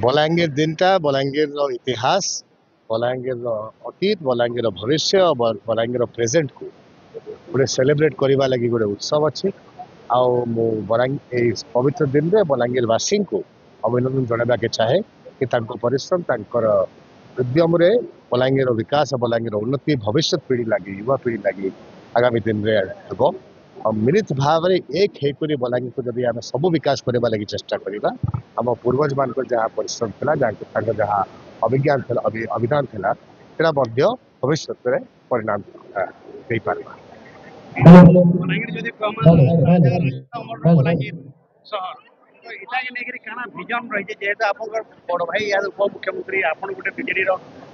बलांगीर दिनटा बलांगीर इतिहास बलांगीर अतीत बलांगीर भविष्य और बलांगीर प्रेजेंट को गोटे सेलिब्रेट करने लगी गोटे उत्सव अच्छी पवित्र दिन में बलांगीरवासी को अभिनंदन जनावा के चाहे कि परिश्रम उद्यम रे बलांगीर विकास बलांगीर उन्नति भविष्य पीढ़ी लगी युवा पीढ़ी लगी आगामी दिन में हो और मिलित भाव में एक होकर बलांगीर को जब आम सब विकास करने लगी चेष्टा करवा आम पूर्वज मान जहाँ परिश्रम था जहाँ अभिज्ञान अभिधान था भविष्य में परिणाम दे पार बड़ भाई या उपमुख्यमंत्री आप गोटे बीजेडी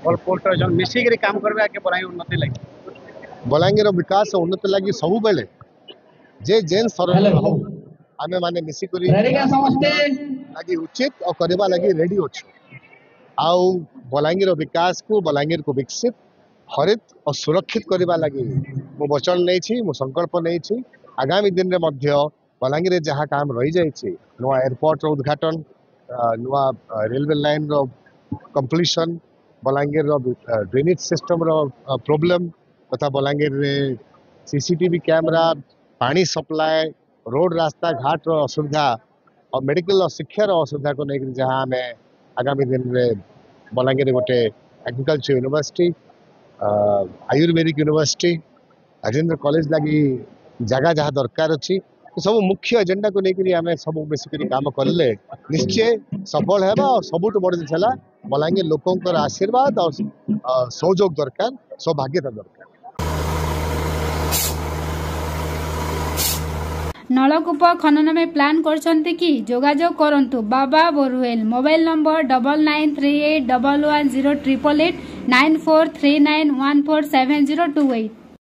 भल पोस्ट मिसिक काम करबे आके बलांगीर उन्नति लगी बलांगीर विकास उन्नति लगी सब बेले जे जेन स्तर आमे माने मिसिक लगी उचित और करबा लगी रेडी अच्छु आउ बलांगीर विकास को बलांगीर को विकसित हरित और सुरक्षित करबा लगी मु वचन नहीं मु संकल्प नहीं आगामी दिन में मध्य बलांगीर जहाँ काम रही जाइए नुआ एयरपोर्ट उद्घाटन नुआ रेलवे लाइन रो कंप्लीशन बलांगीर ड्रेनेज सिस्टम रो प्रॉब्लम तथा बलांगीर सीसीटीवी कैमरा पानी सप्लाय रोड रास्ता घाट रो असुविधा और मेडिकल और शिक्षा रो असुविधा को लेकर जहाँ आम आगामी दिन में बलांगीर गोटे agriculture university Ayurvedic university Rajendra college लगी जगह जहाँ दरकार अच्छी सब मुख्य एजेंडा को लेकर आम सब मिसिक काम कले निश्चय सफल है और सबुठ बड़ जिन बलांगीर लोकंर आशीर्वाद और सहयोग दरकार सौभाग्यता दरकार। नलकूप खनन में प्लान करछन्ते कि जोगाजोग करंतु बाबा बोरवेल मोबाइल नंबर 9938110888 9439147028।